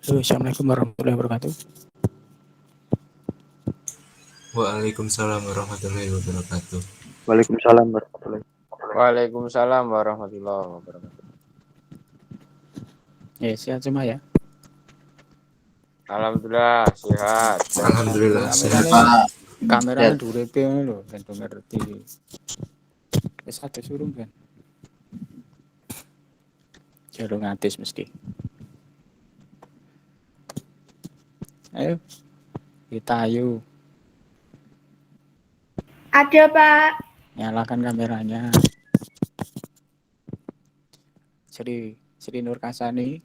Assalamualaikum warahmatullahi wabarakatuh. Waalaikumsalam warahmatullahi wabarakatuh. Waalaikumsalam warahmatullahi wabarakatuh. Waalaikumsalam warahmatullahi wabarakatuh. Sehat semua ya. Alhamdulillah sehat. Alhamdulillah sehat. Kameranya durepe lho, ben ngerti. Wis ate surung kan. Jero ngatis mesti. Ayo. Kita ayo. Ada, Pak. Nyalakan kameranya. Sri Nur Kasani.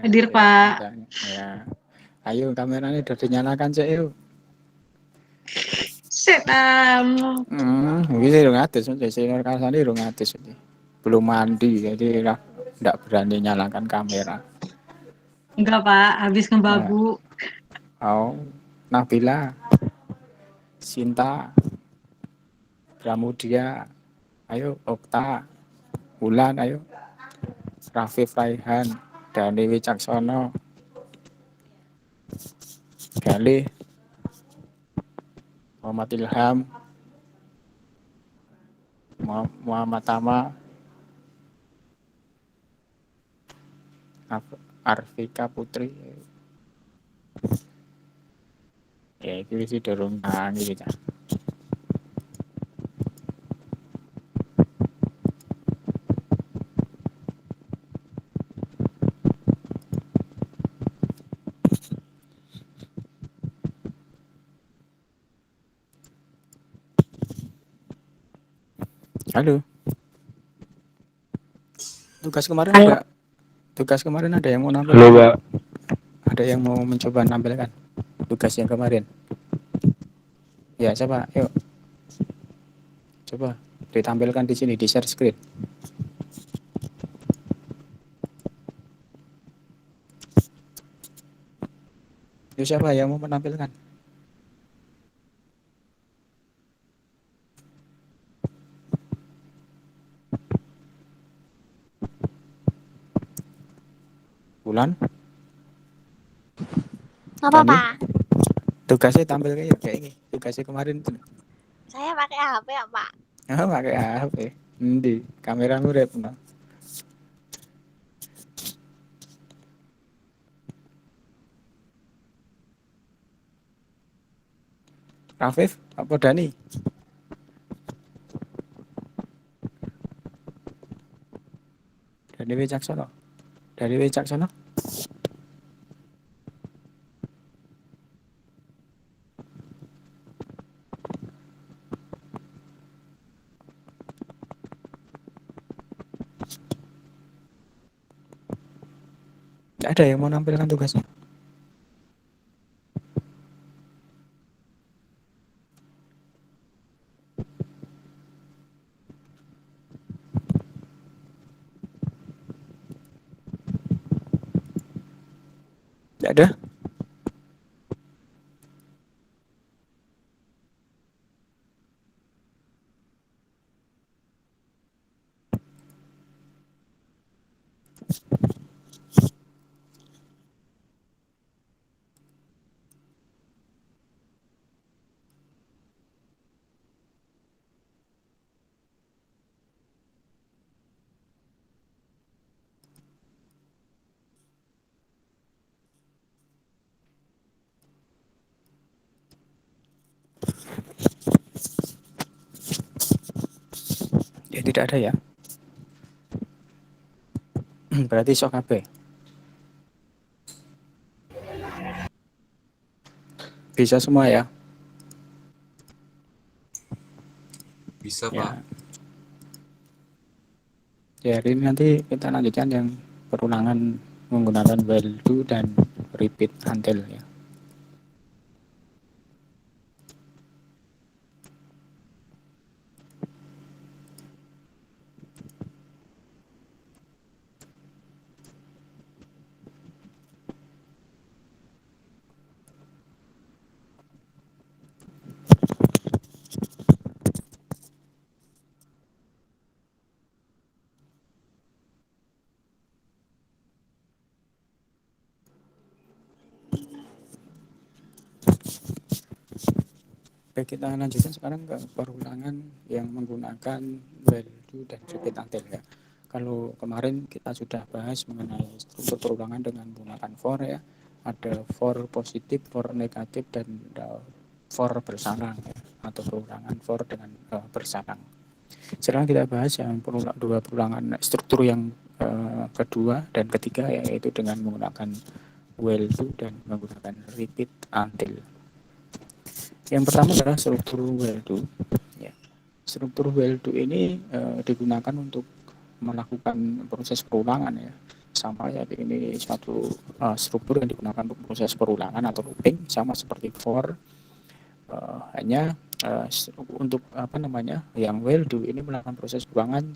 Hadir, Pak. Ya. Ayo kameranya udah dinyalakan sih yuk. Setan. Bisa dong ngatis, Sri Nur Kasani dong ngatis. Belum mandi, jadi nggak berani nyalakan kamera. Enggak, Pak. Habis ngebabu. Oh, Nabila, Sinta, Pramudia, ayo Okta, Wulan, ayo Rafif Raihan, Dani Wicaksono, Galih, Muhammad Ilham, Muhammad Tama, Arvika Putri. Ya, itu sih dorong tangi gitu. Halo. Tugas kemarin ada yang mau nampilkan? Halo, Pak. Ada yang mau mencoba nampilkan tugas yang kemarin? Ya, coba, yuk. Coba ditampilkan di sini di share screen. Yuk, siapa yang mau menampilkan? Bulan? Apa, Dani? Pak? Tugasnya tampil kayak ini. Tugasnya kemarin tuh. Saya pakai HP ya, Pak? Pakai HP. Di kameramu rep no. Rafif apa Dani? Dani Wicaksono. Dari Wicaksono. Tidak ada yang mau nampilkan tugasnya. Tidak ada. Ya tidak ada ya. Berarti sok HP. Bisa semua ya. Bisa, Ya. Pak. Ya, hari ini nanti kita lanjutkan yang perulangan menggunakan while do dan repeat until ya. Baik, kita lanjutkan sekarang ke perulangan yang menggunakan while, do, dan repeat until ya. Kalau kemarin kita sudah bahas mengenai struktur perulangan dengan menggunakan for ya. Ada for positif, for negatif, dan for bersarang ya. Atau perulangan for dengan bersarang. Sekarang kita bahas yang dua perulangan struktur yang kedua dan ketiga, yaitu dengan menggunakan while, do, dan menggunakan repeat until. Yang pertama adalah struktur while do. Ya. Struktur while do ini digunakan untuk melakukan proses perulangan ya. Sama ya, ini suatu struktur yang digunakan untuk proses perulangan atau looping, sama seperti for. Hanya untuk yang while do ini melakukan proses perulangan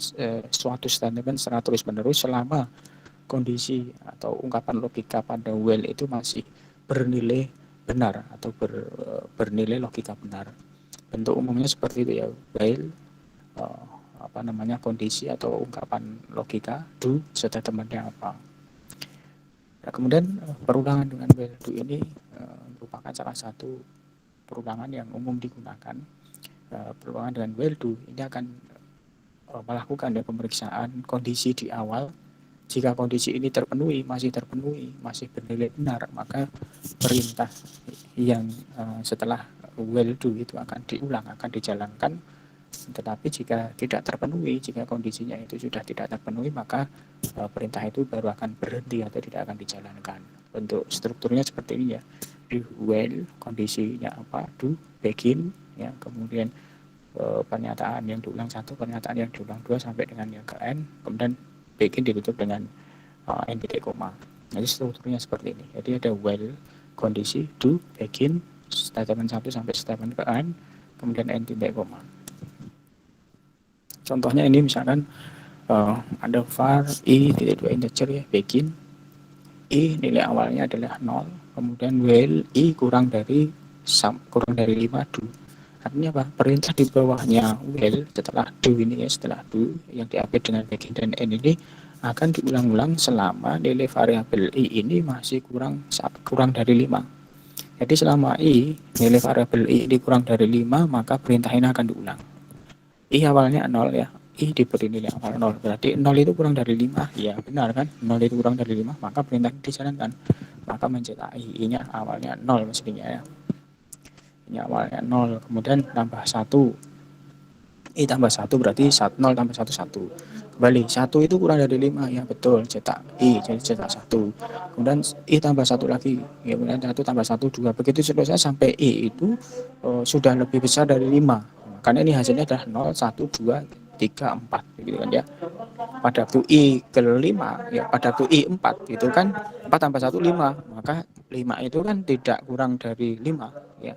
suatu statement secara terus menerus selama kondisi atau ungkapan logika pada while itu masih bernilai benar atau bernilai logika benar. Bentuk umumnya seperti itu ya, while kondisi atau ungkapan logika, do serta temannya apa. Nah, kemudian perulangan dengan while do ini merupakan salah satu perulangan yang umum digunakan. Perulangan dengan while do ini akan melakukan pemeriksaan kondisi di awal. Jika kondisi ini masih terpenuhi, masih bernilai benar, maka perintah yang setelah while do itu akan diulang, akan dijalankan. Tetapi jika tidak terpenuhi, jika kondisinya itu sudah tidak terpenuhi, maka perintah itu baru akan berhenti atau tidak akan dijalankan. Bentuk strukturnya seperti ini ya. Do while, kondisinya apa, do, begin, ya, kemudian pernyataan yang diulang 1, pernyataan yang diulang 2 sampai dengan yang ke end, kemudian begin ditutup dengan end titik koma. Jadi strukturnya seperti ini. Jadi ada while, kondisi, do, begin, statement 1 sampai statement ke end, kemudian end titik koma. Contohnya ini misalkan ada var i titik 2 integer ya, begin, i nilai awalnya adalah 0, kemudian while i kurang dari 5 do. Artinya apa? Perintah di bawahnya while setelah do ini ya, setelah do yang diupdate dengan begin dan end ini akan diulang-ulang selama nilai variabel i ini masih kurang dari 5. Jadi selama nilai variabel i ini kurang dari 5, maka perintah ini akan diulang. I awalnya 0 ya, i diberi nilai awal 0, berarti 0 itu kurang dari 5, ya benar kan, 0 itu kurang dari 5, maka perintah ini dijalankan. Maka mencetak i-nya awalnya 0 mestinya ya. Ini awalnya 0, kemudian tambah 1, i tambah 1 berarti 0 tambah 1, 1. Kembali, 1 itu kurang dari 5, ya betul, cetak i, jadi cetak 1. Kemudian i tambah 1 lagi, ya, kemudian 1 tambah 1, 2. Begitu seterusnya sampai i itu sudah lebih besar dari 5. Karena ini hasilnya adalah 0, 1, 2, 3, 4, gitu kan ya. Pada waktu i ke 5, ya pada waktu i 4, itu kan 4 tambah 1, 5. Maka 5 itu kan tidak kurang dari 5, ya.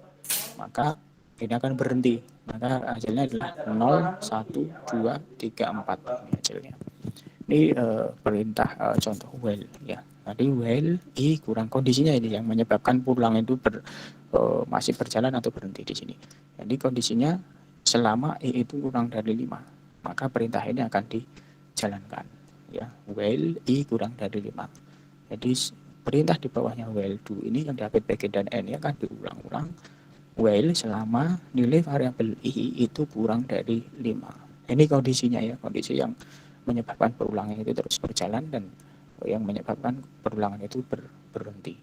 Maka ini akan berhenti. Maka hasilnya adalah 0, 1, 2, 3, 4 ini hasilnya. Ini perintah contoh while ya. Tadi while i kurang, kondisinya ini yang menyebabkan pulang itu masih berjalan atau berhenti di sini. Jadi kondisinya selama i itu kurang dari 5, maka perintah ini akan dijalankan ya. While i kurang dari 5. Jadi perintah di bawahnya while do ini yang diupdate begin dan end ya, akan diulang-ulang while selama nilai variabel i itu kurang dari 5. Ini kondisinya ya, kondisi yang menyebabkan perulangan itu terus berjalan dan yang menyebabkan perulangan itu berhenti.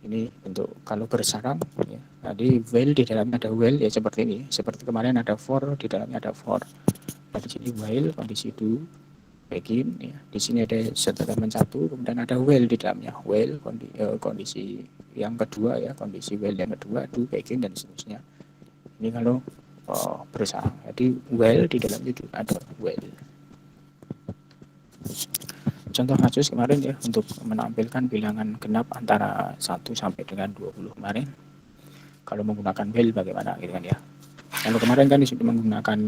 Ini bentuk kalau bersarang ya. Tadi while di dalamnya ada while ya, seperti ini. Seperti kemarin ada for, di dalamnya ada for. Nah, di sini while, kondisi do, begin ya. Di sini ada statement 1, kemudian ada while di dalamnya. While kondisi yang kedua ya, kondisi while yang kedua, do, begin dan seterusnya. Ini kalau bersarang. Jadi while di dalamnya juga ada while. Contoh kasus kemarin ya, untuk menampilkan bilangan genap antara 1 sampai dengan 20 kemarin. Kalau menggunakan while bagaimana gitu kan ya. Kalau kemarin kan disuruh menggunakan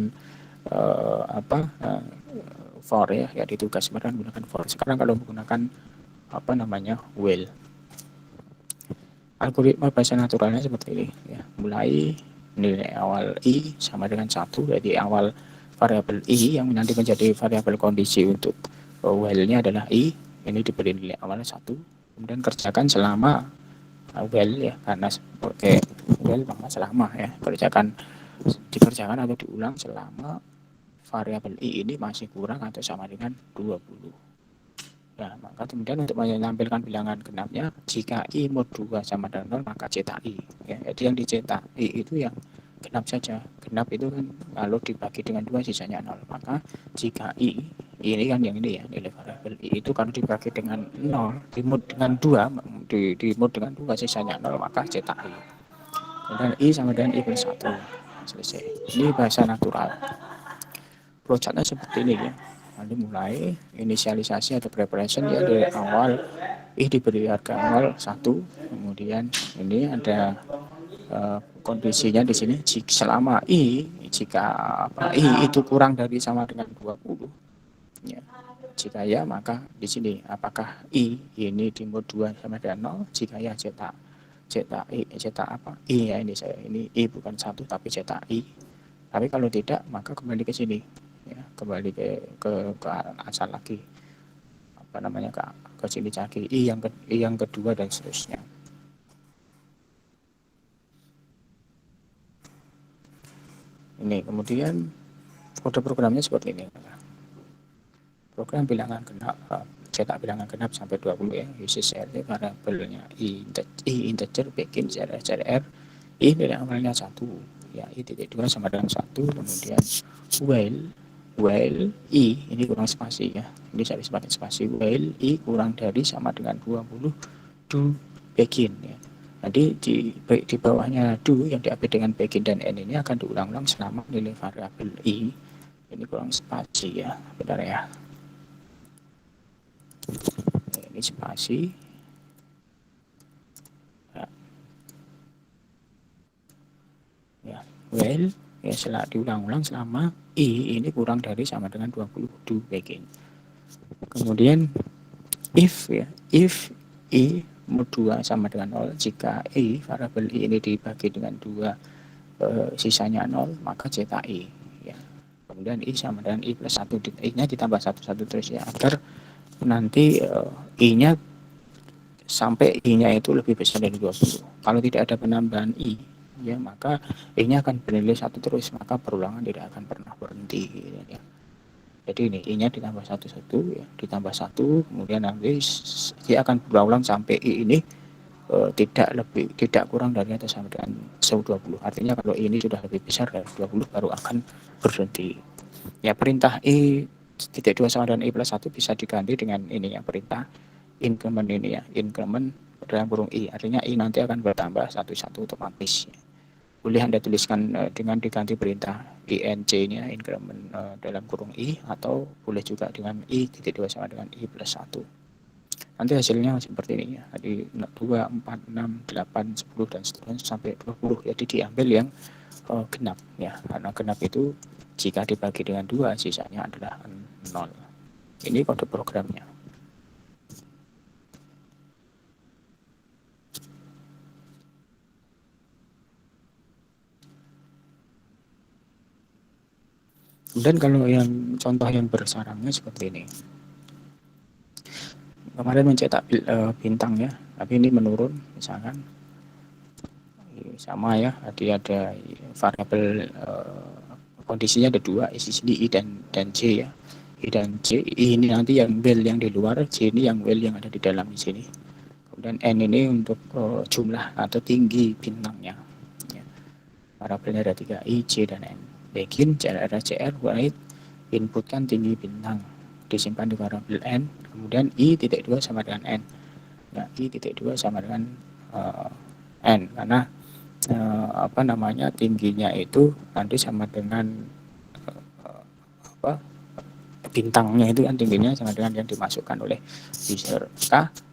for ya, di tugas kemarin menggunakan for. Sekarang kalau menggunakan while. Algoritma bahasa naturalnya seperti ini ya. Mulai nilai awal i sama dengan 1, jadi awal variabel i yang nanti menjadi variabel kondisi untuk while-nya adalah i, ini diberi nilai awalnya 1, kemudian kerjakan selama while ya, karena pakai while maka selama ya dikerjakan atau diulang selama variabel i ini masih kurang atau sama dengan 20. Ya, maka kemudian untuk menampilkan bilangan genapnya, jika i mod 2 sama dengan 0 maka cetak i. Ya, jadi yang dicetak i itu yang genap saja. Genap itu kan kalau dibagi dengan 2 sisanya 0. Maka jika i ini kan yang ini ya, nilai variabel i itu kalau dibagi dengan 0 dimod dengan 2 dimod dengan 2 sisanya 0 maka cetak i. Kemudian i sama dengan i plus 1. Selesai. Ini bahasa natural. Flowchartnya seperti ini ya. Nanti mulai inisialisasi atau preparation ya dari awal i diberi harga awal 1, kemudian ini ada kondisinya di sini selama jika i itu kurang dari sama dengan 20 ya. Jika ya maka di sini apakah i ini di mod 2 sama dengan 0, jika ya cetak i ya, ini i bukan 1 tapi cetak i. Tapi kalau tidak maka kembali ke sini ya, kembali ke asal lagi ke sini lagi i yang kedua dan seterusnya. Ini kemudian kode programnya seperti ini. Program bilangan genap, cetak bilangan genap sampai 20 ya, isi CRT variabelnya i integer bikin CR i nilai awalnya 1 ya, i titik 2 sama dengan 1, kemudian while i ini kurang spasi ya, ini saya pakai spasi, while i kurang dari sama dengan 20 do begin ya. Jadi di bawahnya do yang diupdate dengan begin dan end ini akan diulang-ulang selama nilai variabel i ini kurang spasi ya, benar ya. Ini spasi ya, while ya diulang-ulang selama i ini kurang dari sama dengan 20 do begin. Kemudian if i mod 2 sama dengan 0, jika i variabel i ini dibagi dengan 2 sisanya 0 maka cetak i ya. Kemudian i sama dengan i plus 1, i nya ditambah 1 terus ya, agar nanti i nya sampai i nya itu lebih besar dari 20. Kalau tidak ada penambahan i ya maka i nya akan bernilai 1 terus, maka perulangan tidak akan pernah berhenti ya. Jadi ini i nya ditambah 1 ya, ditambah 1, kemudian nanti dia akan berulang sampai i ini tidak kurang dari atau sama dengan 20. Artinya kalau i ini sudah lebih besar dari 20 baru akan berhenti. Ya, perintah i titik 2 sama dengan i plus 1 bisa diganti dengan ini ya, perintah increment ini ya, increment dalam kurung i, artinya i nanti akan bertambah satu otomatis ya. Boleh Anda tuliskan dengan diganti perintah inc nya increment dalam kurung i, atau boleh juga dengan i titik 2 sama dengan i plus 1. Nanti hasilnya seperti ini ya, jadi 2, 4, 6, 8, 10 dan seterusnya sampai 20. Jadi diambil yang genap ya, karena genap itu jika dibagi dengan 2 sisanya adalah 0. Ini kode programnya. Dan kalau yang contoh yang bersarangnya seperti ini. Kemarin mencetak bintang ya, tapi ini menurun misalkan. Sama ya, tadi ada variabel kondisinya ada 2, isi sini i dan j ya. I dan j, i ini nanti yang well yang di luar, j ini yang well yang ada di dalam di sini. Kemudian n ini untuk jumlah atau tinggi bintangnya. Ya. Variabelnya ada 3, i, j dan n. Begin cr write inputkan tinggi bintang, disimpan di variabel n, kemudian i titik 2 sama dengan n ya, i titik 2 sama dengan n, karena tingginya itu nanti sama dengan bintangnya itu kan, tingginya sama dengan yang dimasukkan oleh user.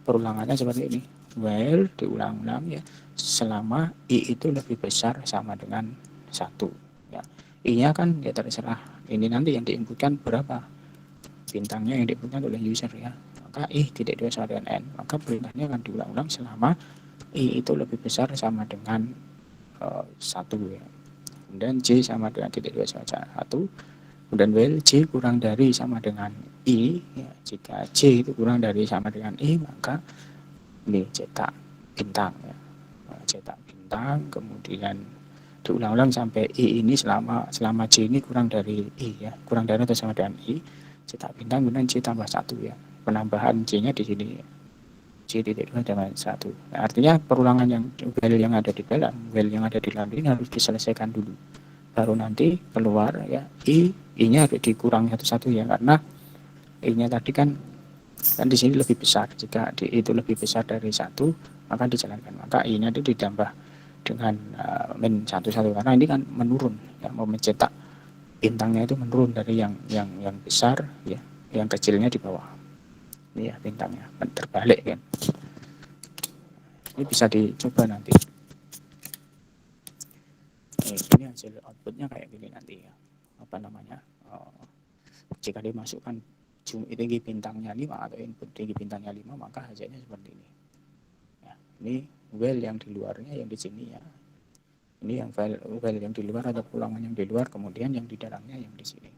Perulangannya seperti ini, while diulang-ulang ya selama i itu lebih besar sama dengan 1 ya. I-nya kan ya terserah, ini nanti yang diinputkan berapa bintangnya yang diinputkan oleh user ya, maka i titik 2 sama dengan n, maka perintahnya akan diulang-ulang selama i itu lebih besar sama dengan 1 ya. Kemudian j sama dengan titik 2 sama dengan 1, kemudian while j kurang dari sama dengan i ya, jika j itu kurang dari sama dengan i maka ini cetak bintang ya. cetak bintang, kemudian diulang-ulang sampai I ini selama J ini kurang dari I ya, kurang dari atau sama dengan I, cetak bintang kemudian J tambah 1 ya. Penambahan J-nya di sini J titik 2 tambah 1. Nah, artinya perulangan yang while yang ada di dalam ini harus diselesaikan dulu. Baru nanti keluar ya I-nya harus dikurangi satu-satu ya, karena I-nya tadi kan di sini lebih besar. Jika I itu lebih besar dari 1, maka dijalankan. Maka I-nya itu ditambah dengan min 1 karena ini kan menurun ya, mau mencetak bintangnya itu menurun dari yang besar ya, yang kecilnya di bawah. Ini ya bintangnya terbalik kan. Ini bisa dicoba nanti. Ini hasil outputnya kayak gini nanti ya. Apa namanya? Jika dimasukkan tinggi bintangnya 5 atau input tinggi bintangnya 5, maka hasilnya seperti ini. Ya, ini while yang di luarnya yang di sini ya. Ini yang while yang di luar atau ulangan yang di luar, kemudian yang di dalamnya yang di sini.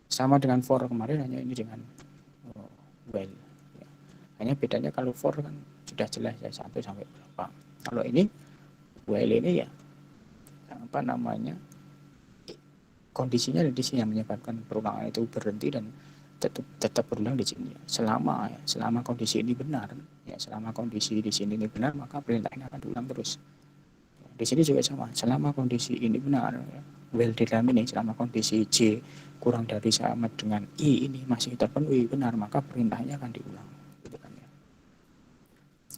Sama dengan for kemarin, hanya ini dengan while. Ya. Hanya bedanya kalau for kan sudah jelas ya 1 sampai berapa. Kalau ini while ini ya apa namanya? Kondisinya di sini yang menyebabkan perulangan itu berhenti dan tetap berulang di sini. Selama kondisi ini benar, ya selama kondisi di sini ini benar, maka perintah ini akan diulang terus. Di sini juga sama, selama kondisi ini benar, ya, while di dalam ini selama kondisi J kurang dari sama dengan I ini masih terpenuhi benar, maka perintahnya akan diulang. Gitu kan ya.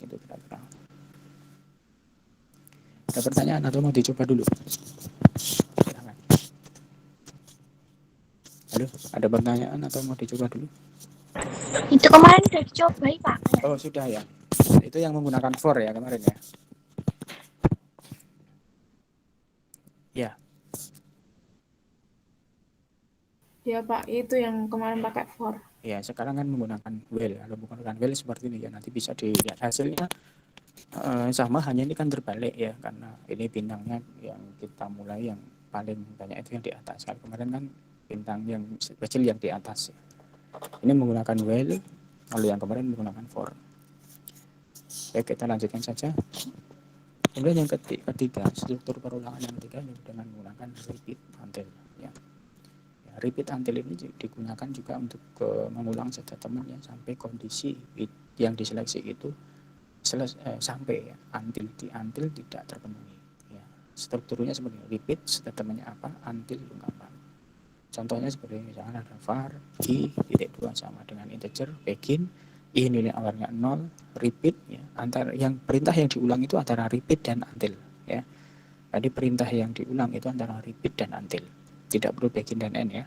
Itu kira-kira. Ada pertanyaan atau mau dicoba dulu? Silakan. Halo, ada pertanyaan atau mau dicoba dulu? Itu kemarin udah dicoba, Pak. Oh, sudah ya. Itu yang menggunakan for ya kemarin ya. Ya. Ya Pak, itu yang kemarin pakai for. Ya, sekarang kan menggunakan while. Kalau menggunakan while seperti ini ya, nanti bisa dilihat hasilnya sama, hanya ini kan terbalik ya, karena ini bintangnya yang kita mulai yang paling banyak itu yang di atas. Kalau kemarin kan bintang yang kecil yang di atas. Ini menggunakan while, lalu yang kemarin menggunakan for. Baik, kita lanjutkan saja. Kemudian yang ketiga, struktur perulangan yang ketiga dengan menggunakan repeat until. Ya. Repeat until ini digunakan juga untuk mengulang statement ya, sampai kondisi yang diseleksi itu sampai ya, until tidak terpenuhi. Ya. Strukturnya seperti ini. Repeat statementnya apa, until apa. Contohnya seperti misalnya ada var I titik 2 sama dengan integer begin, I nilai awalnya 0, repeat ya, antara yang perintah yang diulang itu antara repeat dan until ya. Jadi perintah yang diulang itu antara repeat dan until. Tidak perlu begin dan end ya.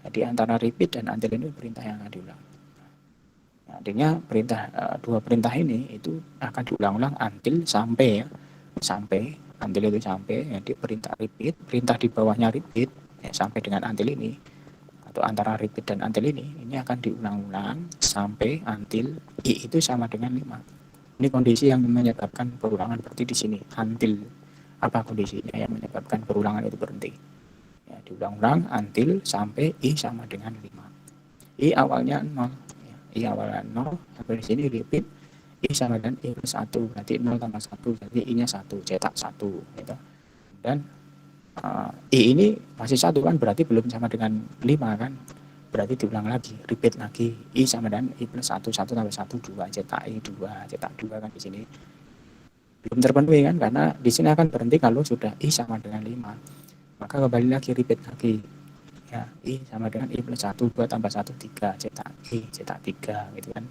Jadi antara repeat dan until ini perintah yang akan diulang. Nah, artinya dua perintah ini itu akan diulang-ulang until sampai ya. Sampai until itu sampai, jadi perintah repeat, perintah di bawahnya repeat ya, sampai dengan until ini atau antara repeat dan until ini akan diulang-ulang sampai until I itu sama dengan 5. Ini kondisi yang menyebabkan perulangan berarti di sini until apa kondisinya yang menyebabkan perulangan itu berhenti. Ya, diulang-ulang until sampai I sama dengan 5. I awalnya 0 ya, I awalnya 0 sampai di sini repeat I sama dengan I plus 1, berarti 0 tambah 1, jadi I nya 1, cetak 1 gitu. Dan I ini masih 1 kan, berarti belum sama dengan 5 kan, berarti diulang lagi, repeat lagi, I sama dengan I plus 1, 1 tambah 1, 2, cetak I 2, cetak 2 kan di sini belum terpenuhi kan, karena di sini akan berhenti kalau sudah I sama dengan 5. Maka kembali lagi repeat lagi ya, I sama dengan I plus 1, 2 tambah 1, 3, cetak I, cetak 3 gitu kan.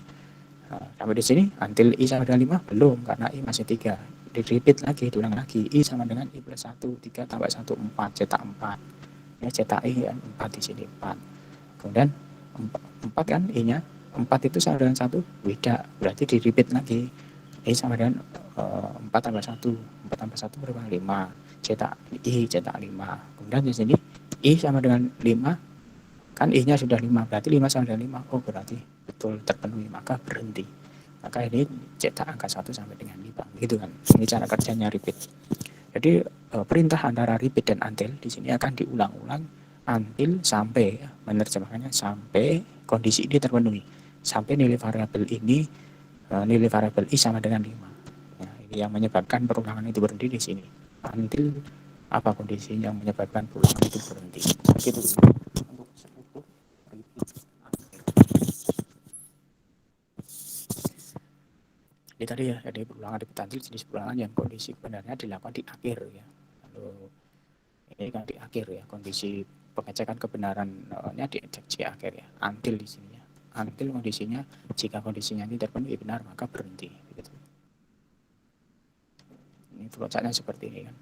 Sampai di sini until I sama dengan 5 belum, karena I masih 3. Di repeat lagi, diulang lagi, I sama dengan I plus 1, 3 tambah 1, 4, cetak 4 ya, cetak I kan 4 di sini 4. Kemudian 4 kan I nya 4 itu sama dengan 1 beda, berarti di repeat lagi, I sama dengan 4 tambah 1, 4 tambah 1 berapa, 5, cetak I, cetak 5. Kemudian di sini I sama dengan 5 kan, I nya sudah 5, berarti 5 sama dengan 5, oh berarti betul terpenuhi, maka berhenti. Maka ini cetak angka 1 sampai dengan 5 gitu kan. Ini cara kerjanya repeat. Jadi perintah antara repeat dan until di sini akan diulang-ulang until sampai, menerjemahkannya sampai kondisi ini terpenuhi, sampai nilai variabel ini nilai variabel I sama dengan 5 ya, Ini yang menyebabkan perulangan itu berhenti di sini. Until apa kondisi yang menyebabkan perulangan itu berhenti. Begitu. Untuk sekutu repeat akhir. Jadi tadi ya, jadi perulangan repeat until jenis perulangan yang kondisi sebenarnya dilakukan di akhir ya. Lalu ini kan di akhir ya, kondisi pengecekan kebenarannya dicek di akhir ya. Until di sini ya. Until kondisinya, jika kondisinya ini terpenuhi benar maka berhenti. Begitu. Ini flowchartnya seperti ini kan.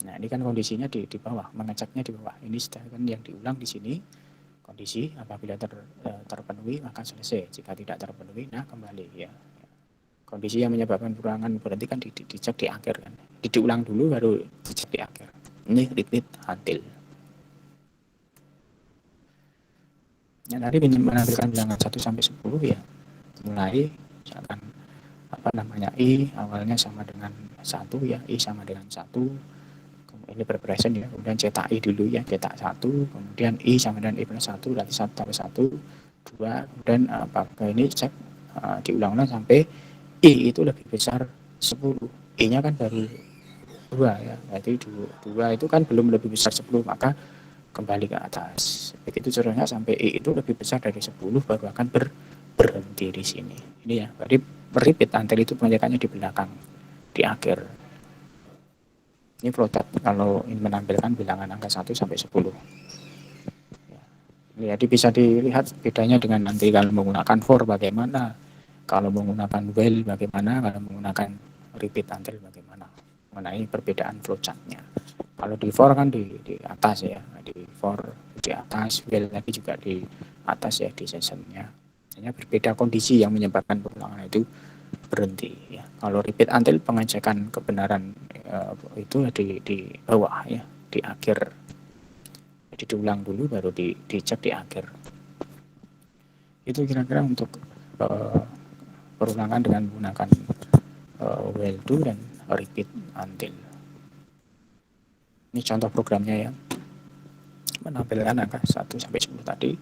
Nah ini kan kondisinya di bawah, mengeceknya di bawah. Ini sedangkan yang diulang di sini kondisi apabila terpenuhi maka selesai. Jika tidak terpenuhi, nah kembali ya. Kondisi yang menyebabkan perulangan berhenti kan dicek di akhir kan. Diulang dulu baru dicek di akhir. Ini repeat until. Ya tadi menampilkan bilangan 1 sampai 10 ya. Mulai misalkan apa namanya i awalnya sama dengan 1 ya, i sama dengan 1. Ini berpresent ya, kemudian cetak i dulu ya, cetak 1, kemudian i sama dengan i plus 1 berarti 1 tambah 1 2, kemudian apakah ini cek diulang-ulang sampai i itu lebih besar 10. I nya kan baru 2 ya, berarti 2 itu kan belum lebih besar 10, maka kembali ke atas. Begitu seterusnya sampai i itu lebih besar dari 10 baru akan berhenti di sini. Ini ya, berarti repeat until itu pencekannya di belakang, di akhir. Ini flowchart kalau ingin menampilkan bilangan angka 1 sampai 10. Ya, jadi bisa dilihat bedanya dengan nanti kalau menggunakan for bagaimana, kalau menggunakan while bagaimana, kalau menggunakan repeat until bagaimana, mengenai perbedaan flowchartnya. Kalau di for kan di atas ya, di for di atas, while lagi juga di atas ya di sessionnya. Hanya berbeda kondisi yang menyebabkan perulangan itu berhenti ya. Kalau repeat until pengecekan kebenaran itu di bawah ya, di akhir. Jadi diulang dulu baru dicek di akhir. Itu kira-kira untuk perulangan dengan menggunakan while do dan repeat until. Ini contoh programnya ya, menampilkan angka 1 sampai 10 tadi.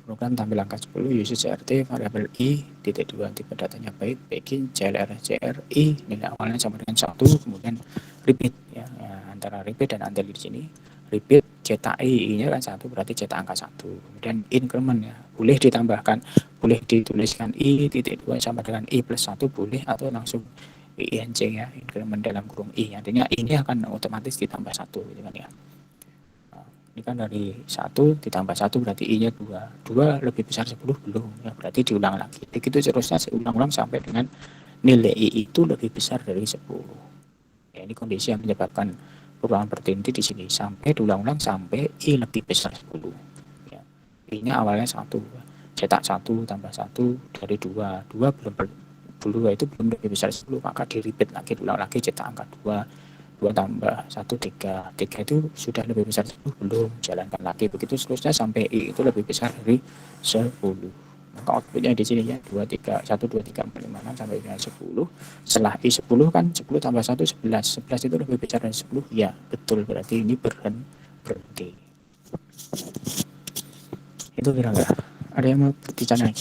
Program tampil angka 10 usage CRT variabel i titik 2 tipe datanya byte begin clr cri nilai awalnya sama dengan 1, kemudian repeat ya, antara repeat dan until di sini. Repeat cetak i nya kan 1 berarti cetak angka 1, kemudian increment ya, boleh ditambahkan, boleh dituliskan i titik 2 sama dengan i plus 1 boleh, atau langsung inc ya, increment dalam kurung i, artinya i ini akan otomatis ditambah 1 gitu kan ya. Ini kan dari 1 ditambah 1 berarti i-nya 2. 2 lebih besar 10 belum, ya berarti diulang lagi. Begitu seterusnya diulang-ulang sampai dengan nilai i itu lebih besar dari 10. Ya, ini kondisi yang menyebabkan perulangan berhenti di sini sampai diulang-ulang sampai i lebih besar 10. Ya. I-nya awalnya 1. Cetak 1 tambah 1 dari 2. 2 itu belum lebih besar 10, maka di repeat lagi, diulang lagi cetak angka 2. 2 tambah 1 3. 3 itu sudah lebih besar 10 belum, jalankan lagi begitu seterusnya sampai i itu lebih besar dari 10. Maka outputnya di sini ya 2 3 1 2 3 4 5 6 sampai dengan 10. Setelah i 10 kan 10 tambah 1 11. 11 itu lebih besar dari 10. Ya, betul, berarti ini berhenti. Itu kira-kira. Ada yang mau ditanyakan?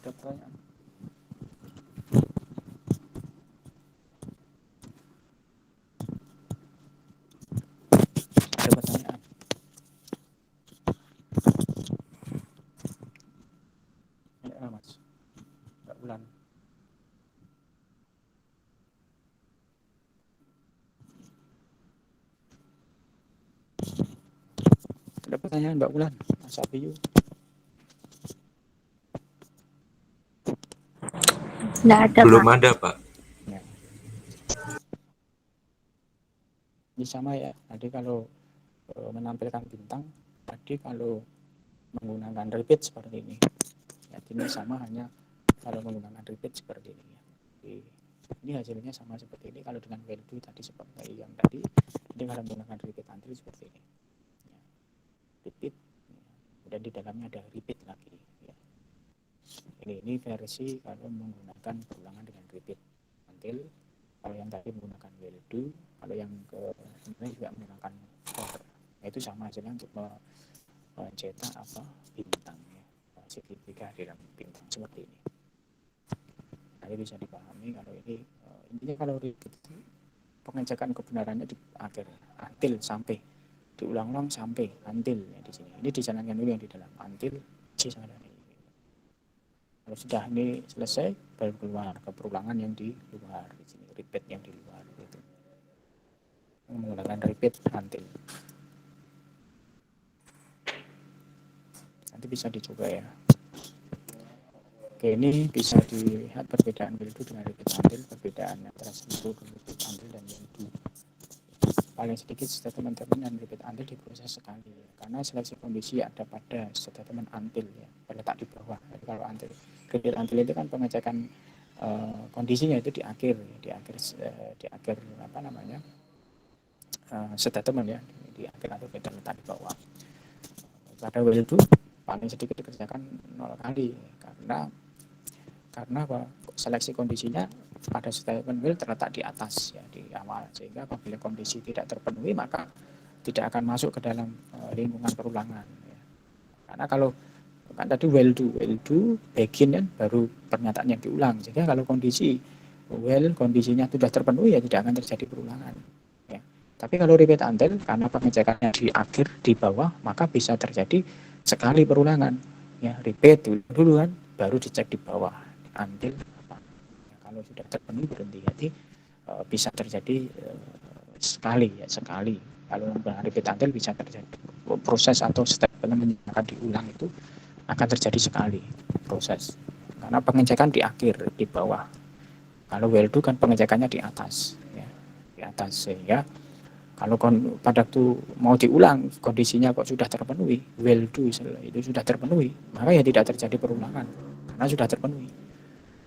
Ada pertanyaan? Ada pertanyaan? Ya, Mas. Mbak Bulan. Ada pertanyaan Mbak Bulan? Mas Abiyu. Nggak ada, Belum Pak. ada, Pak. Ya. Ini sama ya. Tadi kalau menampilkan bintang, tadi kalau menggunakan repeat seperti ini. Ya, ini sama, hanya kalau menggunakan repeat seperti ini ya. Ini hasilnya sama seperti ini. Kalau dengan value tadi seperti yang tadi, ini kalau menggunakan repeat until seperti ini. Ya. Repeat, ya. Dan di dalamnya ada repeat lagi. Ya. Ini versi kalau menggunakan perulangan dengan repeat until. Kalau yang tadi menggunakan will do, kalau yang sebenarnya juga menggunakan for. Nah, itu sama hasilnya untuk mencetak apa bintang ya, segitiga di dalam bintang seperti ini. ini bisa dipahami kalau ini intinya kalau repeat itu pengecekan kebenarannya di akhir, until sampai diulang-ulang sampai until ya di sini. Ini dijalankan dulu yang di dalam until C sama dengan I. Kalau sudah ini selesai baru keluar ke perulangan yang di luar di sini, repeat yang di luar itu. Menggunakan repeat until. Nanti bisa dicoba ya. Oke, ini bisa dilihat perbedaan will do dengan repeat until, perbedaan antara simple repeat until dan will do. Paling sedikit statement dan repeat until diproses sekali ya. Karena seleksi kondisi ada pada statement until ya, terletak di bawah. Jadi kalau until, repeat until itu kan pengecekan kondisinya itu di akhir apa namanya statement ya, di akhir atau terletak di bawah. Pada will do paling sedikit dikerjakan 0 kali karena apa? Seleksi kondisinya pada statement will terletak di atas ya, di awal, sehingga apabila kondisi tidak terpenuhi maka tidak akan masuk ke dalam lingkungan perulangan ya. Karena kalau kan tadi will do begin kan baru pernyataan yang diulang, sehingga kalau kondisinya sudah terpenuhi ya tidak akan terjadi perulangan ya. Tapi kalau repeat until karena pengecekannya di akhir di bawah maka bisa terjadi sekali perulangan ya, repeat dulu kan baru dicek di bawah until apa ya, kalau sudah terpenuhi berhenti. Jadi bisa terjadi sekali. Kalau repeat until bisa terjadi proses atau step yang akan diulang itu akan terjadi sekali proses karena pengecekan di akhir di bawah. Kalau will do kan pengecekannya di atas ya, di atas, sehingga kalau pada waktu mau diulang kondisinya kok sudah terpenuhi, will do itu sudah terpenuhi, maka ya tidak terjadi perulangan karena sudah terpenuhi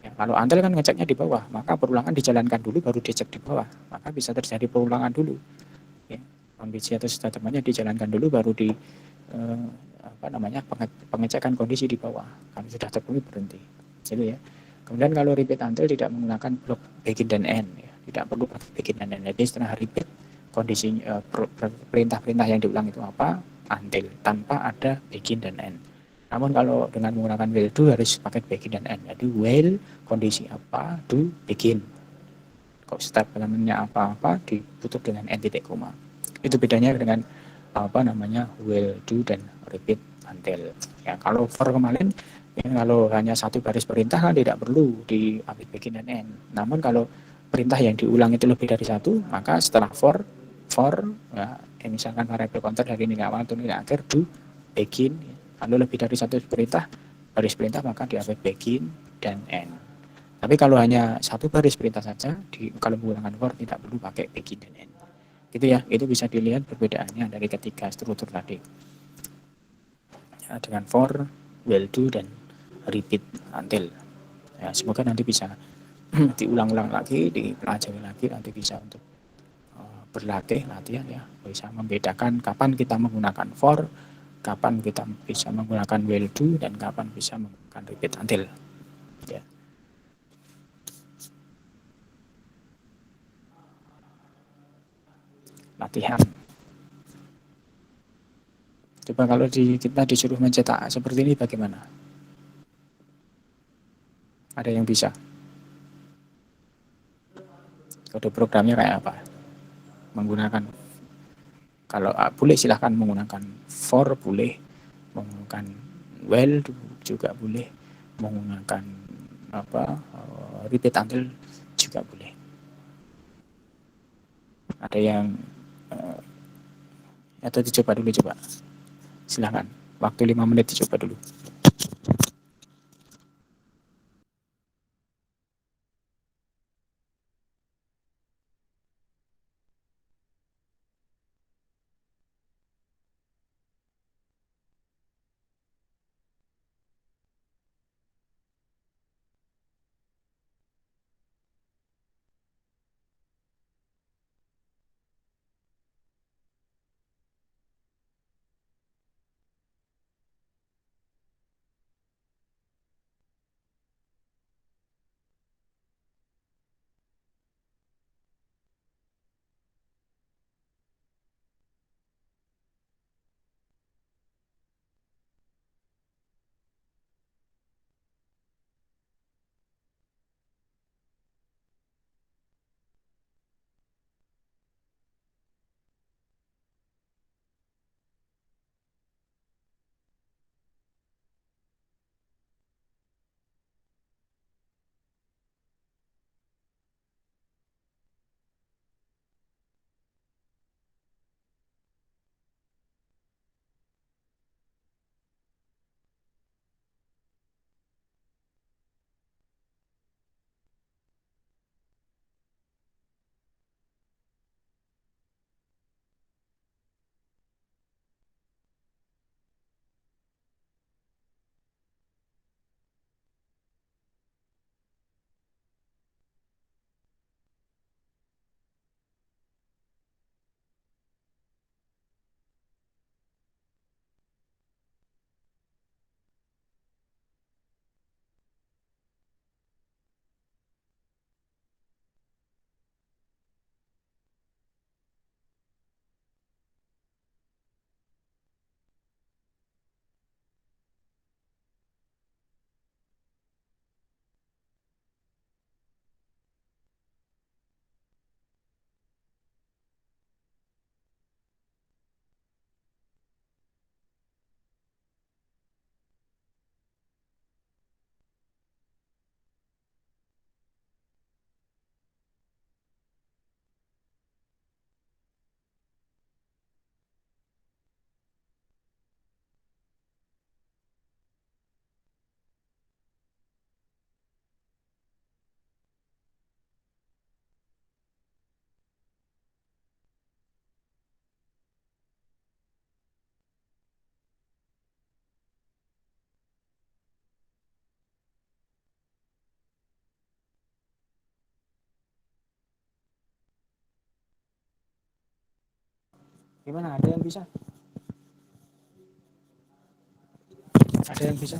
ya. Kalau until kan ngeceknya di bawah, maka perulangan dijalankan dulu baru dicek di bawah, maka bisa terjadi perulangan dulu ya. Kondisi atau statementnya dijalankan dulu baru di pengecekan kondisi di bawah. Kalau sudah terpenuhi berhenti gitu ya. Kemudian kalau repeat until tidak menggunakan blok begin dan end ya, tidak perlu begin dan end. Jadi setelah repeat kondisi perintah-perintah yang diulang itu apa, until, tanpa ada begin dan end. Namun kalau dengan menggunakan will do harus pakai begin dan end. Jadi will kondisi apa, do begin. Kok step elemennya apa-apa ditutup dengan end titik koma. Itu bedanya dengan will do dan repeat until ya. Kalau for kemarin ya, kalau hanya satu baris perintah kan tidak perlu diambil begin dan end. Namun kalau perintah yang diulang itu lebih dari satu, maka setelah for ya, misalkan variable counter dari nilai awal atau nilai akhir do begin. Kalau lebih dari satu perintah baris perintah maka diambil begin dan end. Tapi kalau hanya satu baris perintah saja kalau menggunakan for tidak perlu pakai begin dan end. Gitu ya, itu bisa dilihat perbedaannya dari ketiga struktur tadi ya, dengan for, will do dan repeat until ya. Semoga nanti bisa diulang-ulang lagi, dipelajari lagi, nanti bisa untuk latihan ya, bisa membedakan kapan kita menggunakan for, kapan kita bisa menggunakan will do, dan kapan bisa menggunakan repeat until ya. Latihan. Coba kalau kita disuruh mencetak seperti ini bagaimana? Ada yang bisa? Kode programnya kayak apa? Menggunakan, kalau boleh silahkan menggunakan for, boleh menggunakan while juga boleh, menggunakan repeat until juga boleh. Ada yang atau dicoba dulu, coba silahkan, waktu 5 menit dicoba dulu. Gimana? Ada yang bisa? Ada yang bisa?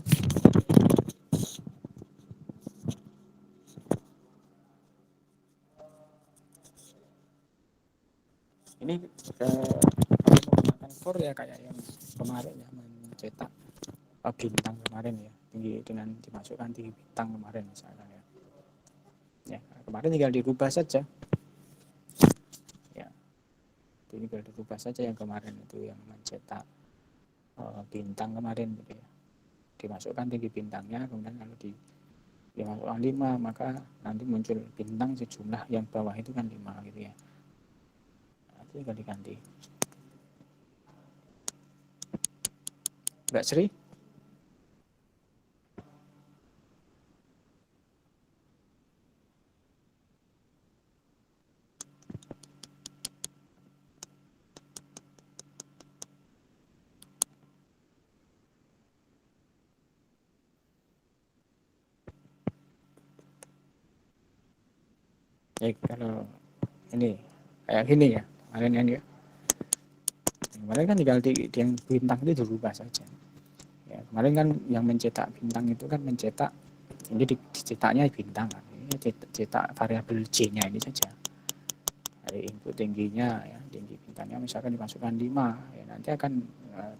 Ini menggunakan core ya kayak yang kemarin ya, mencetak bintang kemarin ya, tinggi dengan dimasukkan tinggi bintang kemarin misalkan ya. Ya, kemarin tinggal dirubah saja. Ya, tinggal dirubah saja yang kemarin itu yang mencetak bintang kemarin gitu ya. Dimasukkan tinggi bintangnya, kemudian kalau dimasukkan 5 maka nanti muncul bintang sejumlah yang bawah itu kan 5 gitu ya. Nah, itu tinggal diganti. Mbak Sri? Kalau ini kayak gini ya, kemarin kan tinggal yang bintang itu dirubah saja. Ya, kemarin kan yang mencetak bintang itu kan mencetak ini dicetaknya bintang kan. Ini cetak variabel C-nya ini saja. Dari input tingginya ya, tinggi bintangnya misalkan dimasukkan 5 ya, nanti akan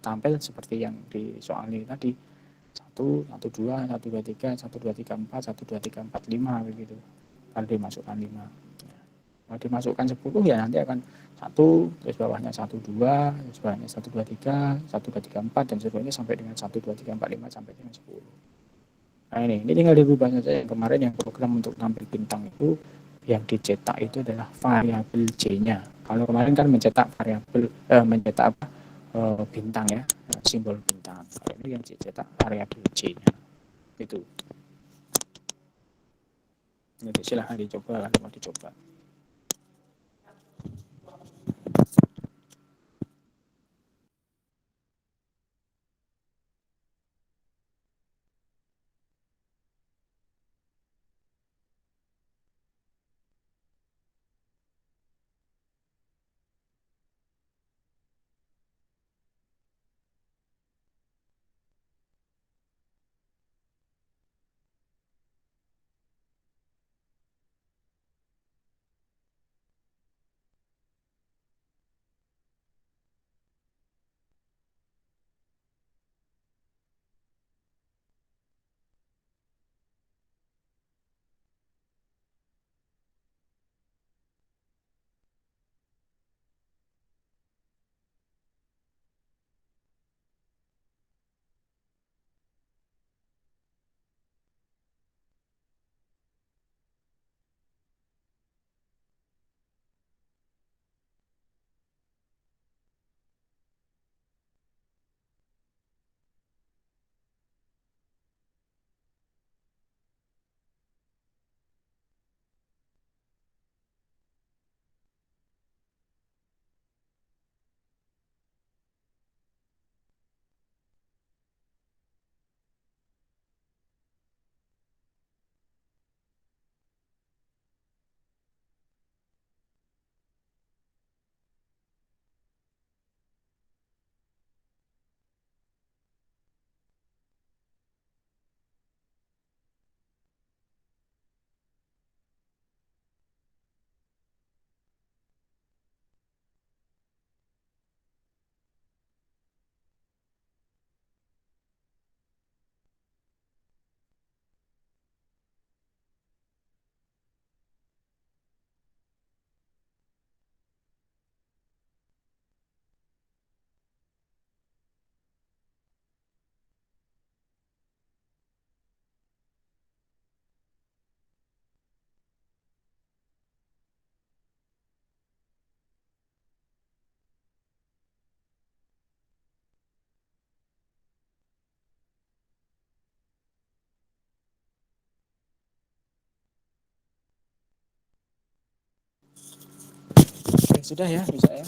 tampil seperti yang di soal ini tadi 1, 1, 2, 1, 2, 3, 1, 2, 3, 4, 1, 2, 3, 4, 5 begitu. Kalau dimasukkan 5. Kalau dimasukkan 10 ya nanti akan 1, terus bawahnya 1, 2, terus bawahnya 1, 2, 3, 1, 2, 3, 4, dan seterusnya sampai dengan 1, 2, 3, 4, 5 sampai dengan 10. Nah ini tinggal dirubah saja. Yang kemarin yang program untuk tampil bintang itu yang dicetak itu adalah variabel C-nya. Kalau kemarin kan mencetak variabel mencetak apa? Bintang ya, simbol bintang. Kalau ini yang dicetak variabel C-nya. Itu. Jadi silahkan dicoba kalau mau dicoba. Ya, sudah ya, bisa ya.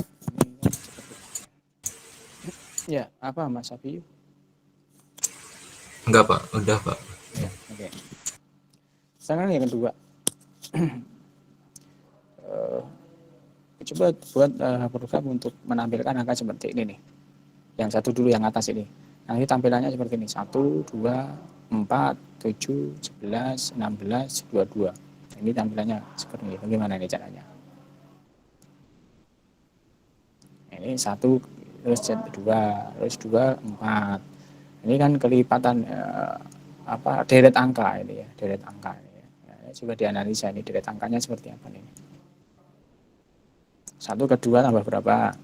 Ya, apa Mas Abi? Enggak Pak, udah Pak. Ya, oke. Sekarang yang kedua. Coba buat program untuk menampilkan angka seperti ini nih. Yang satu dulu yang atas ini. Nanti tampilannya seperti ini. 1, 2, 4, 7, 11, 16, 22. Ini tampilannya seperti ini. Bagaimana ini caranya? Ini 1, terus 2, terus 2, 4. Ini kan kelipatan deret angka ini ya, deret angka ini ya. Coba dianalisa ini deret angkanya seperti apa nih? 1 ke 2 tambah berapa?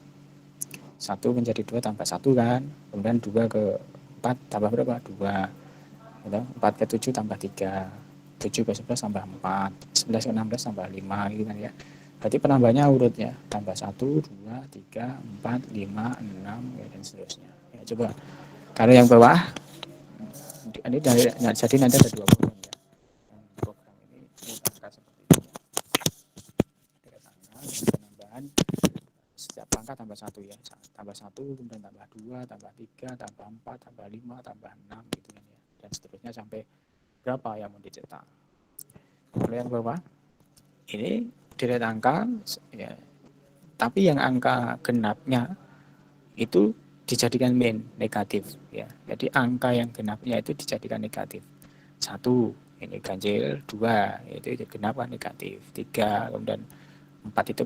1 menjadi 2 tambah 1 kan, kemudian 2 ke 4 tambah berapa? 2, gitu. 4 ke 7 tambah 3, 7 ke 11 tambah 4, 11 ke 16 tambah 5 gitu kan ya. Berarti penambahnya urutnya, tambah 1, 2, 3, 4, 5, 6, ya, dan seterusnya. Ya, coba, kalau yang bawah, ini jadi nanti ada 2 program ya. Yang program ini angka seperti ini ya. Deret angka, penambahan setiap angka tambah 1 ya, tambah 1, kemudian tambah 2, tambah 3, tambah 4, tambah 5, tambah 6 gitu kan ya, dan seterusnya sampai berapa yang mau dicetak. Kalau yang bawah ini deret angka ya, tapi yang angka genapnya itu dijadikan min negatif ya, jadi angka yang genapnya itu dijadikan negatif. 1 ini ganjil, 2 itu genap kan negatif, 3 kemudian 4 itu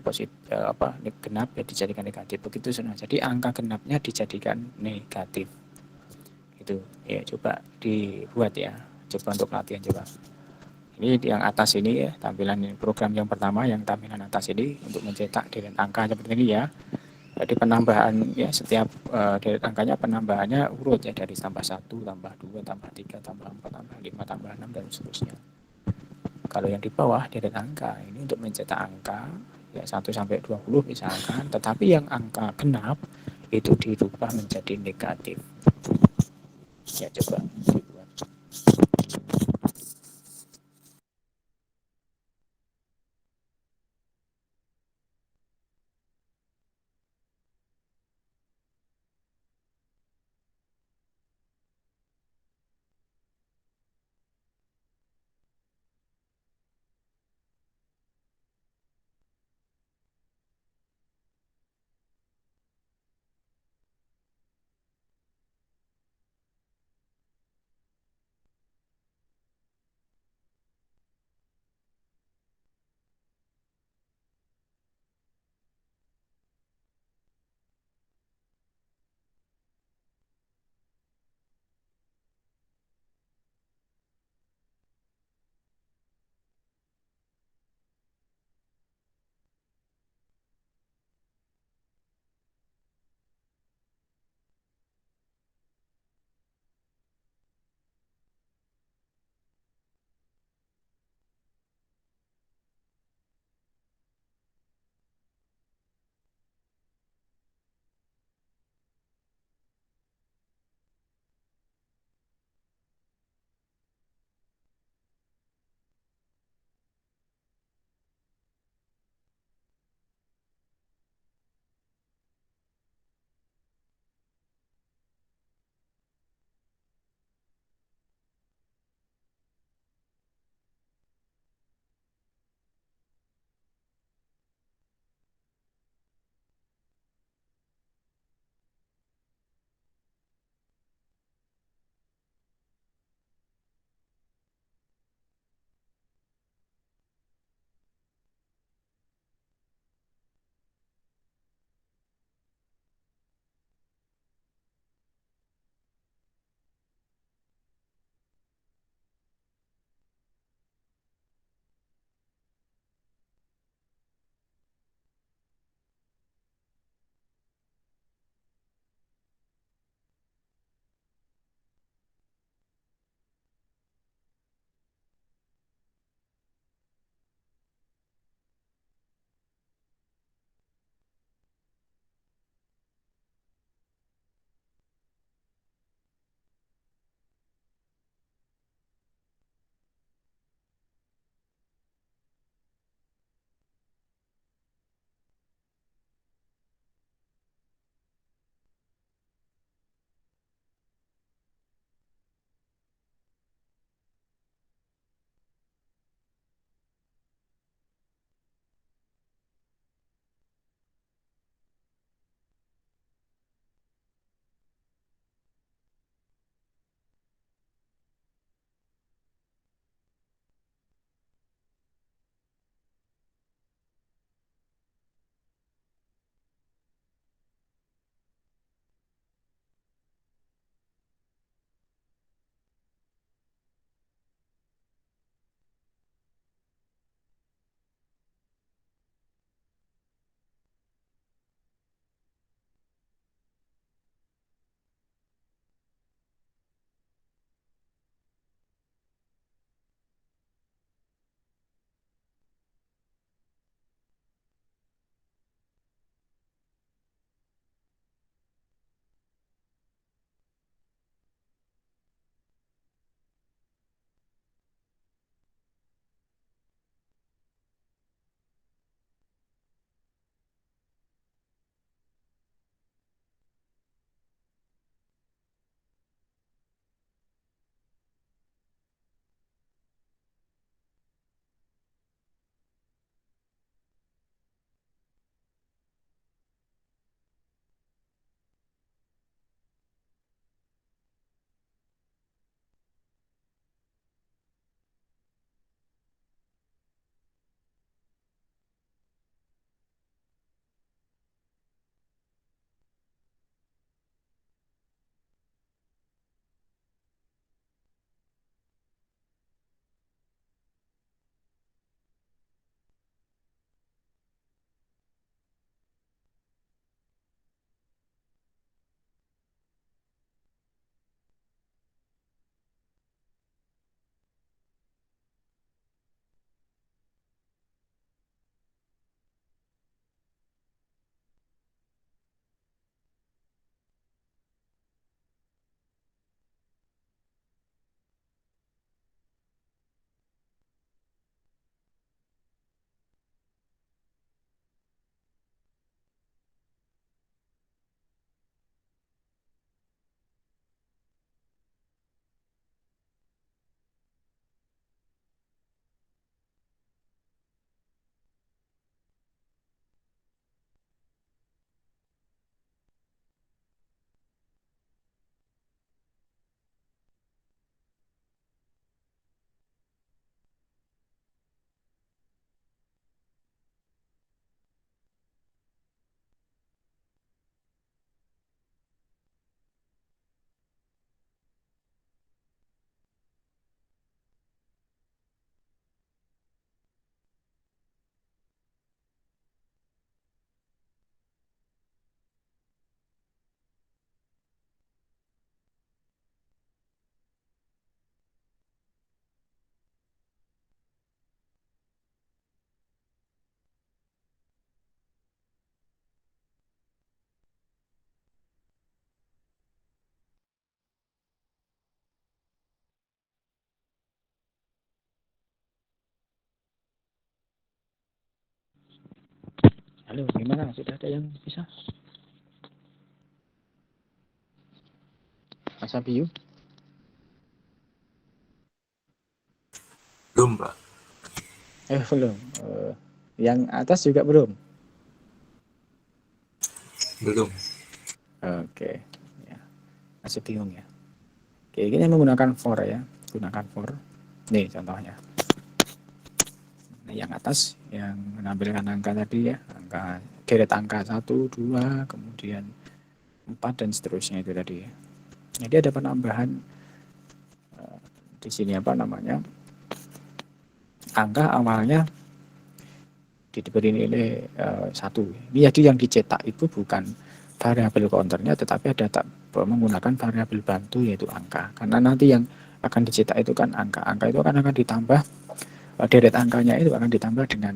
genap ya dijadikan negatif, begitu semua. Jadi angka genapnya dijadikan negatif. Itu ya, coba dibuat ya. Coba untuk latihan coba. Ini yang atas ini ya, tampilan program yang pertama yang tampilan atas ini untuk mencetak deret angka seperti ini ya. Jadi penambahan ya setiap deret angkanya penambahannya urut ya, dari tambah 1, tambah 2, tambah 3, tambah 4, tambah 5, tambah 6 dan seterusnya. Kalau yang di bawah deret angka ini untuk mencetak angka ya 1 sampai 20 misalkan, tetapi yang angka genap itu dirubah menjadi negatif. Ya coba dibuat. Halo, gimana? Sudah ada yang bisa? Mas Abiyu? Belum, Pak. Belum. Yang atas juga belum? Belum. Oke. Ya. Masih bingung ya? Oke, ini menggunakan for ya. Gunakan for. Nih contohnya. Nah, yang atas yang menampilkan angka tadi ya, angka deret angka 1, 2, kemudian 4 dan seterusnya itu tadi ya. Jadi ada penambahan di sini apa namanya? Angka awalnya diberi nilai 1. Ini jadi yang dicetak itu bukan variabel counternya tetapi ada menggunakan variabel bantu yaitu angka. Karena nanti yang akan dicetak itu kan angka. Angka itu akan ditambah deret angkanya itu akan ditambah dengan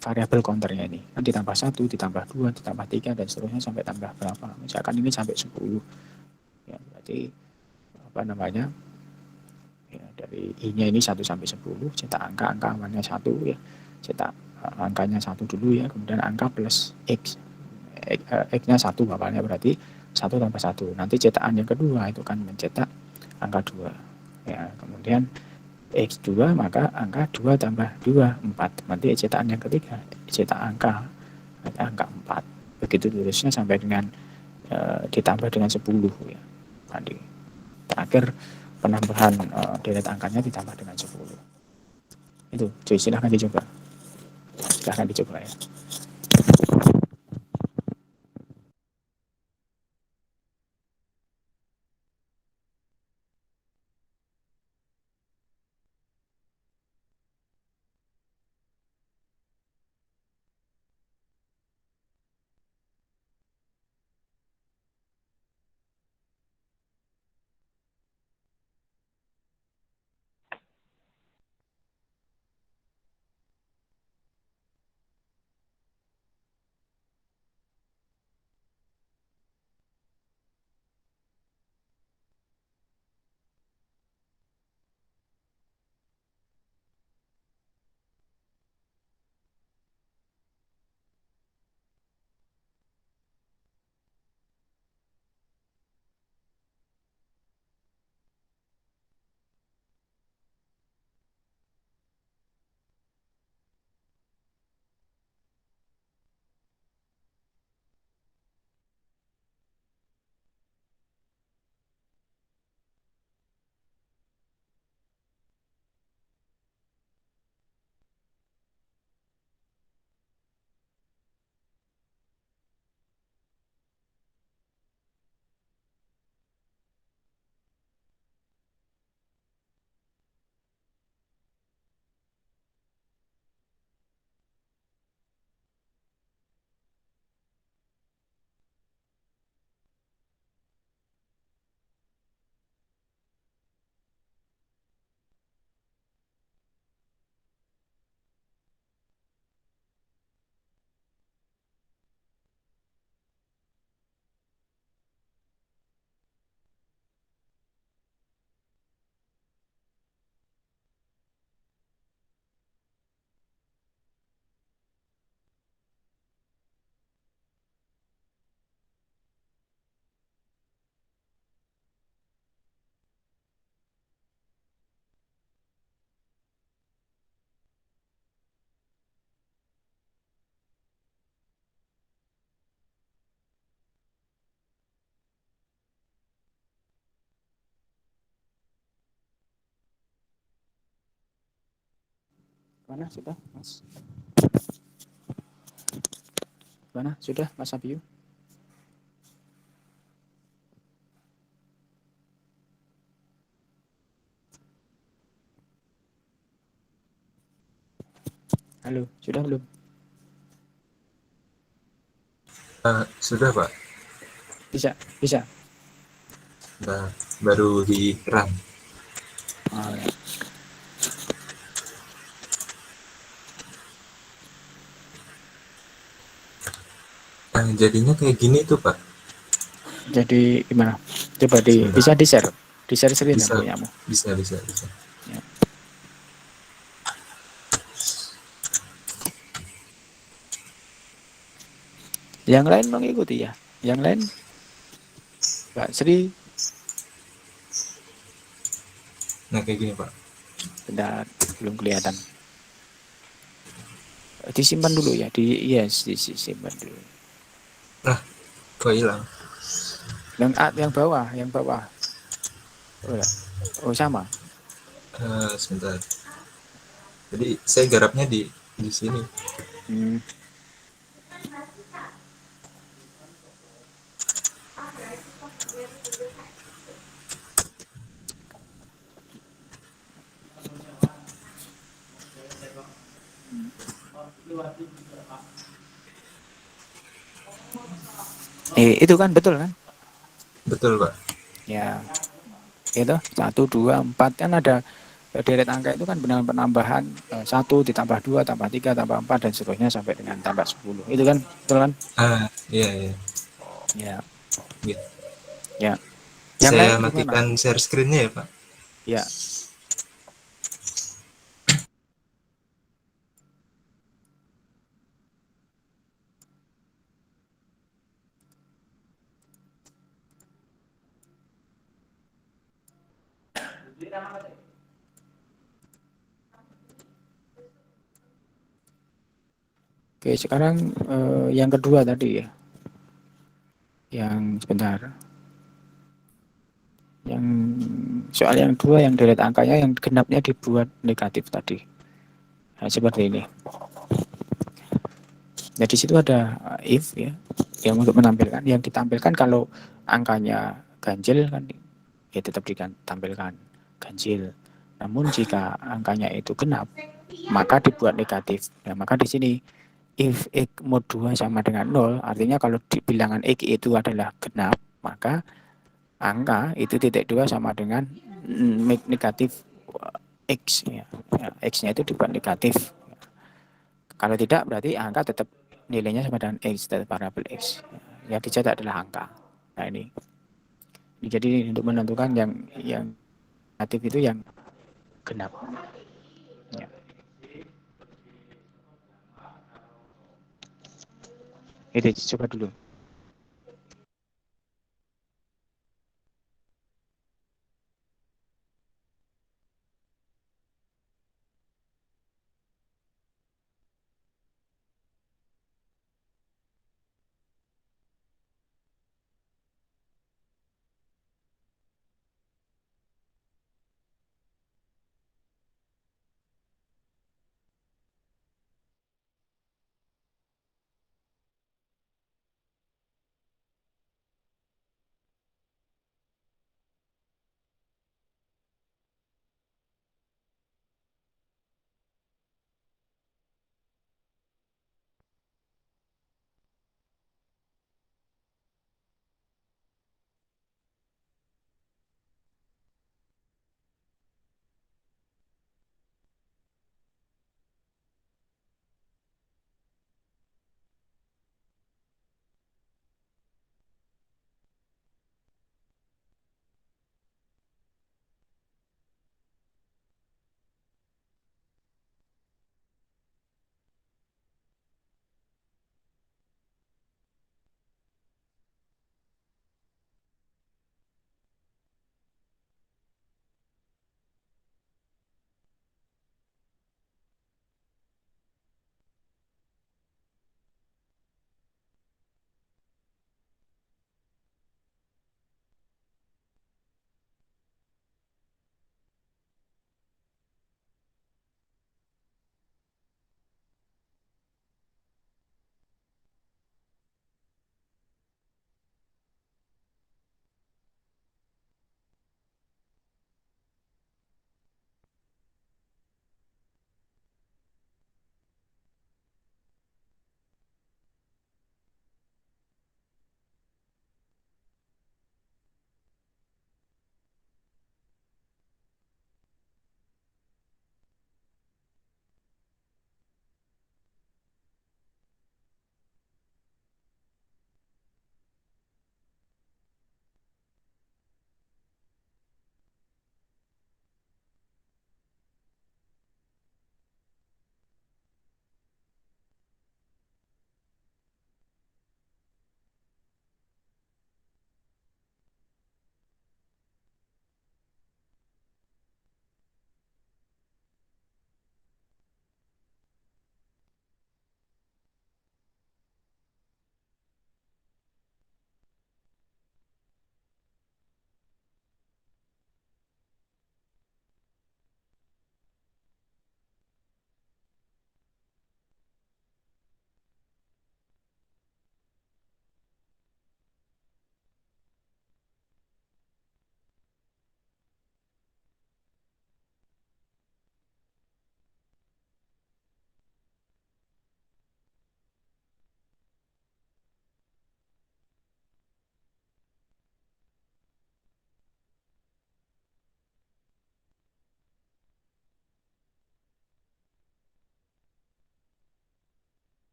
variabel counternya ini kan ditambah 1, ditambah 2, ditambah 3 dan seterusnya sampai tambah berapa, misalkan ini sampai 10 ya, berarti ya, dari I-nya ini 1 sampai 10 cetak angka awalnya 1 ya, cetak angkanya 1 dulu ya, kemudian angka plus X X-nya 1 awalnya berarti 1 tambah 1, nanti cetakan yang kedua itu kan mencetak angka 2 ya, kemudian X2 maka angka 2 tambah 2 4, nanti cetakan yang ketiga cetak angka 4, begitu terusnya sampai dengan ditambah dengan 10 ya. Nanti terakhir penambahan deret angkanya ditambah dengan 10. Itu cuy, silahkan dicoba ya. Mana sudah Mas? Mana sudah Mas Abiyu? Halo, sudah belum? Sudah, Pak. Bisa. Nah, baru di run. Oh, ya. Jadinya kayak gini tuh, Pak. Jadi gimana? Coba bisa di-share screen yang punyamu. Bisa. Ya. Yang lain mengikuti ya. Yang lain Mbak Sri, Nah, kayak gini, Pak. bentar, belum kelihatan. Disimpan dulu ya, yes, disimpan dulu. Nah, kok hilang? Yang bawah, yang bawah. Oh, ya. Oh sama. Sebentar. Jadi saya garapnya di sini. Hmm. Itu kan betul kan? Betul, Pak. Ya, itu 1, 2, 4 kan ada deret angka itu kan benar penambahan 1 ditambah 2 tambah 3 tambah 4 dan seterusnya sampai dengan tambah 10. Itu kan betul kan? Iya, iya. Ya, Gitu. ya. Yang Saya lain gimana? matikan share screen-nya ya, Pak. Ya, oke sekarang yang kedua tadi ya. Yang sebentar. Yang soal yang dua yang deret angkanya yang genapnya dibuat negatif tadi. Nah, seperti ini. Nah, di situ ada if ya, yang untuk menampilkan, yang ditampilkan kalau angkanya ganjil kan ya tetap ditampilkan ganjil. Namun jika angkanya itu genap, maka dibuat negatif. Nah, maka di sini if x mod 2 sama dengan 0, artinya kalau di bilangan x itu adalah genap, maka angka itu titik 2 sama dengan negatif x ya. Ya, x-nya itu dibuat negatif. Kalau tidak berarti angka tetap nilainya sama dengan x, tetap variabel x. Yang dicetak adalah angka. Nah ini. Jadi untuk menentukan yang negatif itu yang genap. Ya. Ini coba dulu.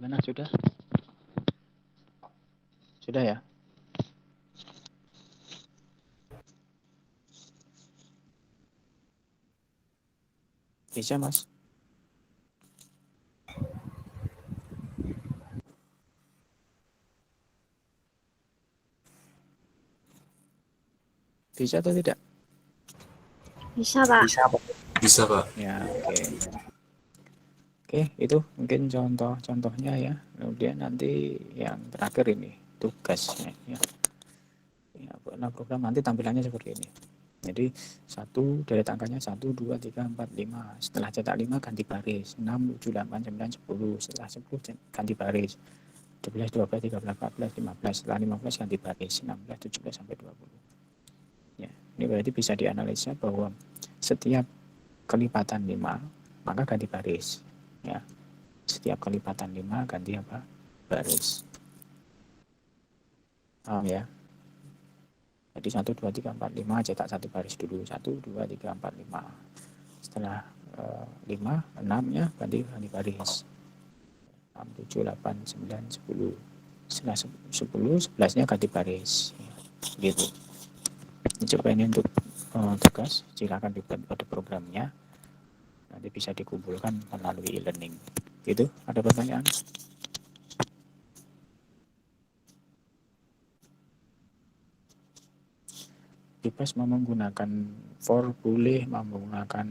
Gimana, sudah? Sudah ya? Bisa, Mas? Bisa atau tidak? Bisa, Pak. Bisa, Pak. Ya, oke. Oke, itu mungkin contoh-contohnya ya. Kemudian nanti yang terakhir ini tugasnya ya. Nah, program nanti tampilannya seperti ini. Jadi satu deret angkanya 1, 2, 3, 4, 5. Setelah cetak 5 ganti baris. 6, 7, 8, 9, 10. Setelah 10 ganti baris. 12, 12, 13, 14, 15. Setelah 15 ganti baris. 16, 17 sampai 20. Ya, ini berarti bisa dianalisa bahwa setiap kelipatan 5 maka ganti baris. Ya. Setiap kelipatan 5 ganti apa? Baris. Paham ya? Jadi 1, 2, 3, 4, 5 cetak satu baris dulu. 1, 2, 3, 4, 5. Setelah 5, 6-nya ganti baris. 6, 7, 8, 9, 10. Setelah 10, 11-nya ganti baris. Ya, gitu. Coba ini untuk tugas. Silakan dibuat pada programnya. Nanti bisa dikumpulkan melalui e-learning. Gitu, ada pertanyaan? Bebas mau menggunakan for boleh, mau menggunakan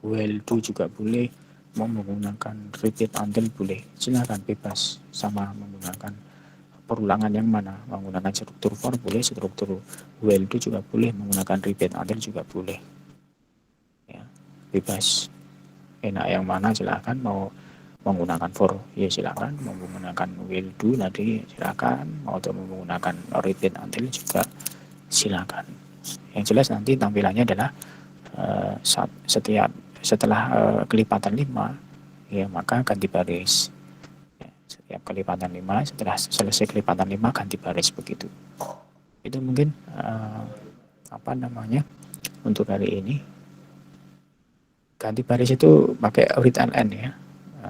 while do juga boleh, mau menggunakan repeat until boleh. Silakan bebas, sama menggunakan perulangan yang mana, menggunakan struktur for boleh, struktur while do juga boleh, menggunakan repeat until juga boleh. Ya, bebas. Enak yang mana silakan, mau menggunakan for ya silakan, mau menggunakan will do nanti silakan, mau menggunakan repeat until juga silakan. Yang jelas nanti tampilannya adalah setelah kelipatan 5 ya maka ganti baris. Ya, setiap kelipatan 5 setelah selesai kelipatan 5 ganti baris begitu. Itu mungkin untuk hari ini. Ganti baris itu pakai read ln ya.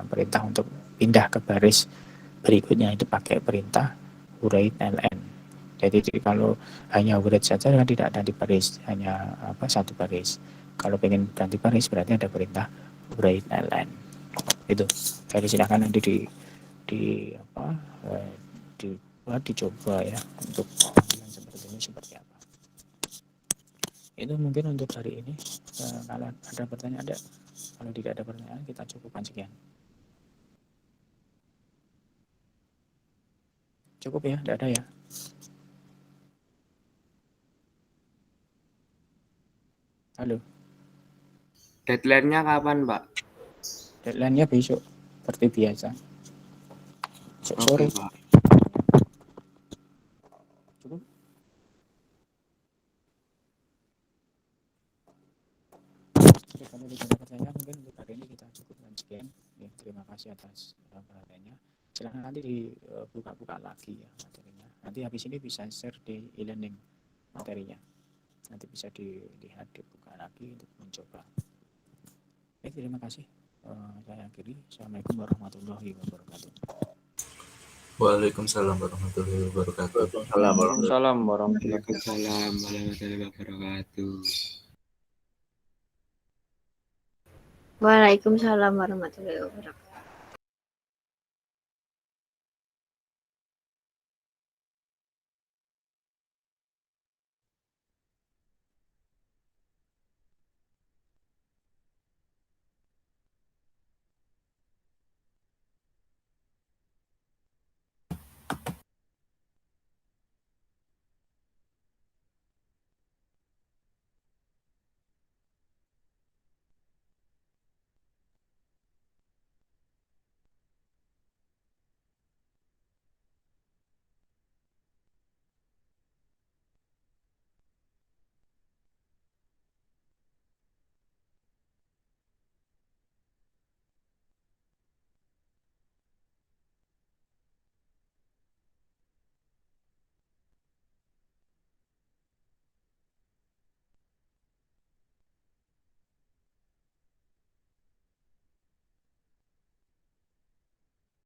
Perintah untuk pindah ke baris berikutnya itu pakai perintah write ln. Jadi kalau hanya write saja kan tidak ada di baris, hanya satu baris. Kalau pengen ganti baris berarti ada perintah write ln. Itu. Jadi silakan nanti dicoba ya untuk tampilan seperti ini seperti apa. Itu mungkin untuk hari ini. Kalau ada pertanyaan ada. Kalau tidak ada pertanyaan kita cukupkan sekian. Cukup ya, tidak ada ya. Halo. Deadline-nya kapan, Pak? Deadline-nya besok seperti biasa. Sore. Pak. Cukup. Oke, kalau tidak ada pertanyaan mungkin untuk hari ini kita cukupkan sekian. Ya, terima kasih atas perhatiannya. Silahkan nanti dibuka-buka lagi ya materinya. Nanti habis ini bisa share di e-learning materinya. Nanti bisa dilihat, dibuka lagi untuk mencoba. Baik, terima kasih. Saya akhiri. Assalamualaikum warahmatullahi wabarakatuh. Waalaikumsalam warahmatullahi wabarakatuh. Waalaikumsalam warahmatullahi wabarakatuh. Waalaikumsalam warahmatullahi wabarakatuh.